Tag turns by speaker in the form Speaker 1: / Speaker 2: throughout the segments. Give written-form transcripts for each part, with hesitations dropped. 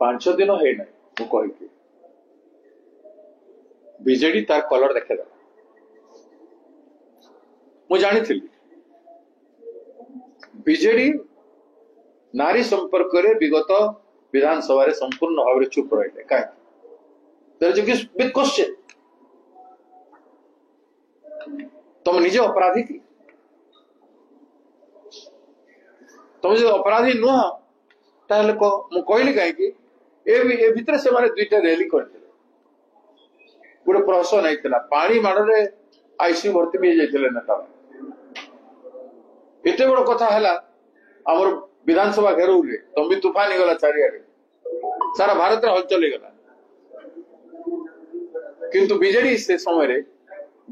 Speaker 1: 5 दिन है ना कही बीजेडी तार कलर देखेद मु जानी बीजेडी नारी संपर्क में विगत विधानसभा संपूर्ण भाव में चुप रही कहीं क्वेश्चन तुम निजे अपराधी की तुम जो अपराधी नुह ताहले मु कहली कहीं ए भितर से माने दुईटा रैली करते गोटे प्रहसन होता पानी माड़े आईसीयू भर्ती भी जाते नेता एत बड़ कथा है आमर विधानसभा घेरऊ तुम भी तूफान ही गला चारिआडे सारा भारत में हलचल गला किंतु बीजेडी से समय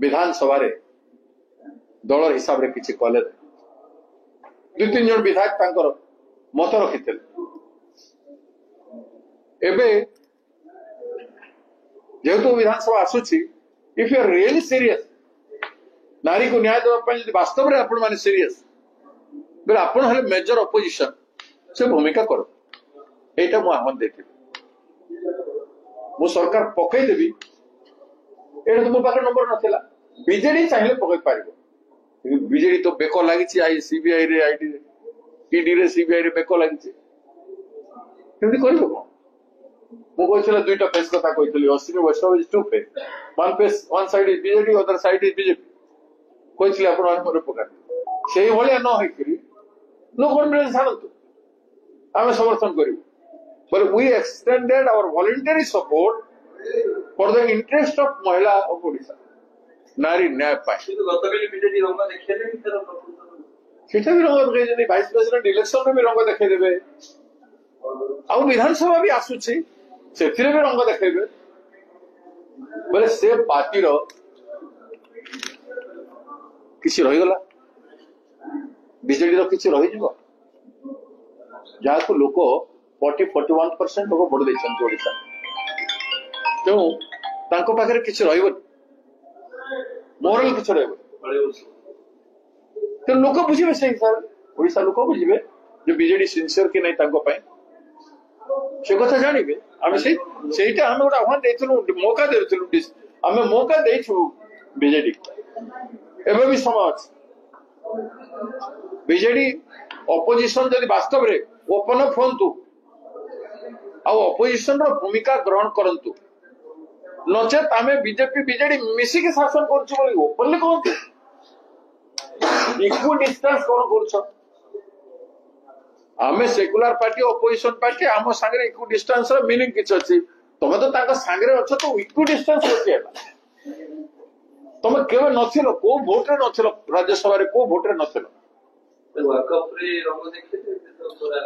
Speaker 1: विधानसभा दल हिसाब से किसी कले 2-3 जन विधायक मत रखी जेहेतु विधानसभा आसूची if you are really serious नारी को न्याय देवाई वास्तव में आपण माने सीरियस बोले आपण हेले मेजर अपोजिशन से भूमिका करो एटा मु आह्वान देती मु सरकार पकईदेवी एटा तो मो पाखे नंबर नथिला बीजेडी चाहिए पकई पारिबो बीजेडी तो बेक लगी आई सीबीआई रे आईडी रे ईडी रे सीबीआई रे बेक लगी केमती करिबो कोन मु कहला दुईटा फेस कथा कहतली Ashwini Vaishnaw is two face one side is BJD other side is BJP कहतली आपण मन पका सेही भलिया न होइकरी नो कॉन्फिडेंस छाड़तु आम समर्थन करूँ बोले we extended our voluntary support for the interest of महिला ऑफ ओडिशा नारी न्याय पाए भी रंग देखते भाइस प्रेसिडेंट इलेक्शन में भी रंग देखदेवे आ विधानसभा भी आसूची से भी रंग देखेबे बोले से पार्टी किसी रहीगला बीजेडी किसी रही जहाँ लोक 40-41% लोग भोट देते ओडिशा तेणु पाखे किसी रही मोरल किसी रही लोक बुझे से हिसाब से ओडिशा लोक बुझे जो बीजेडी सिंसियर कि नहीं से कथा जानवे आम से आम गोटे आह्वान देलु मौका देलु आम मौका देचु बीजेडी एवं भी समय अच्छे बीजेडी अपोजिशन जदि वास्तव में ओपन अप हूँ अपोजिशन भूमिका ग्रहण करंतु नचेत आम बीजेपी बीजेडी मिसिक शासन कर ओपनली कहतु इक्वल डिस्टेंस कौन कर आम सेकुलर पार्टी अपोजिशन पार्टी आम सांगे इक्वल डिस्टेंस मीनिंग किसी अच्छी तुम तो सांगे अच्छ तो इक्वल डिस्टेंस होती तुम केवे नथिलो को भोट रे नथिलो राज्यसभा रे को भोट रे नथिलो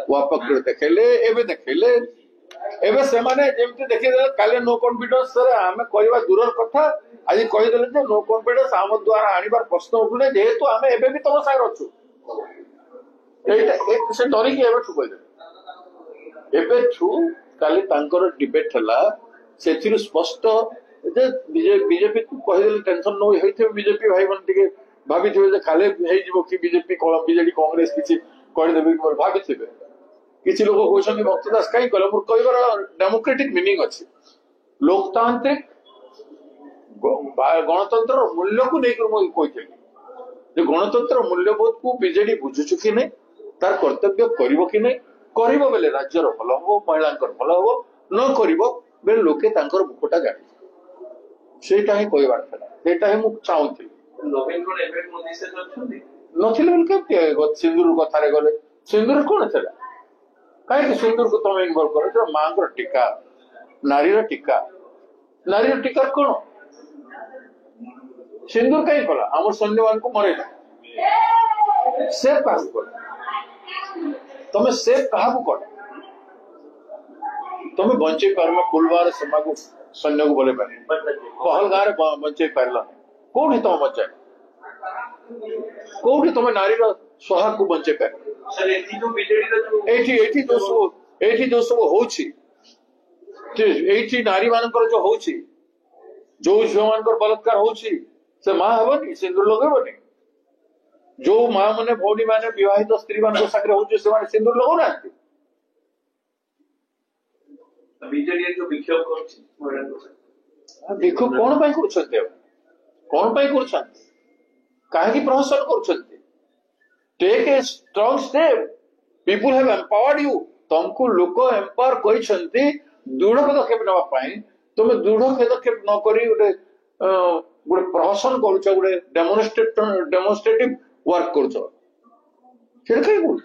Speaker 1: वापक रे देखेले एबे देखेले एबे से माने जेमति देखि दे काले नो कॉन्फिडेंस रे हमें कहबा दूरर कथा आज कहि देले जे नो कॉन्फिडेंस आम द्वारा आनिबार प्रश्न उठले जेहेतु हमें एबे भी तुम सागर अछु एटा एक से डरी के एबे छु कहि दे एबे छु काली तांकर डिबेट हला सेथिरु स्पष्ट बीजेपी कहीदेले टेंशन न होइथे बीजेपी भाई मन टिके भाभी खाले कि बीजेपी बीजेडी कांग्रेस किसी कहीदेवे भाभी किसी लोग कहते भक्तदास कहीं कह मोर कहबार डेमोक्रेटिक मीनिंग अच्छे लोकतांत्रिक गणतंत्र मूल्य को लेकर कही गणतंत्र मूल्यबोध को बीजेडी बुझुचु कि नहीं तार कर्तव्य करिवो कि नहीं करिवो बेले राज्यर भल हम महिला भल हम न करिवो बेले लोके तांकर मुखटा जाने सेटा ही कहबार सेटा ही मु चाहूथि
Speaker 2: नवीन कोन एफेक्ट मोदी से
Speaker 1: नथिले बोल के सिंदूर कथा रे गले सिंदूर कोन छला काहे सिंदूर को तुम इन्वॉल्व करो जो मां को टीका नारी टीका कोन सिंदूर कहीं कला आम सैन्य मान को मरे सेफ कहा तुम सेफ क्या कर तुम बचे पार पुलवार सीमा को सैन्य को बोले पहलगाँव बचे पार कौटी तुम बचाए कौटी तुम नारी सुहाग को बचे पार जो सब हो नारी मान जो हो जो झील मान बलात्कार हो माँ हेनी सिंदूर लगेबनी जो माँ मैंने भौणी मैंने बहित स्त्री मान सागर हो सिंदूर लगौना
Speaker 2: ବିଜେଡି ଯୋଉ ବିକ୍ଷୋଭ କରୁଛି
Speaker 1: ବିକ୍ଷୋଭ କଣ ପାଇଁ କରୁଛନ୍ତି? କଣ ପାଇଁ କରୁଛନ୍ତି? କାହିଁକି ପ୍ରହସନ କରୁଛନ୍ତି? Take a strong step. People have empowered you. ତମକୁ ଲୋକ ଏମ୍ପାୱାର କରିଛନ୍ତି ଦୃଢ ପଦକ୍ଷେପ ନେବା ପାଇଁ। ତମେ ଦୃଢ ପଦକ୍ଷେପ ନ କରି ଗୋଟେ ପ୍ରହସନ କରୁଛ, ଗୋଟେ ଡେମୋନଷ୍ଟ୍ରେଟିଭ ୱାର୍କ କରୁଛ। ସେଟା କାହିଁ କରୁଛ?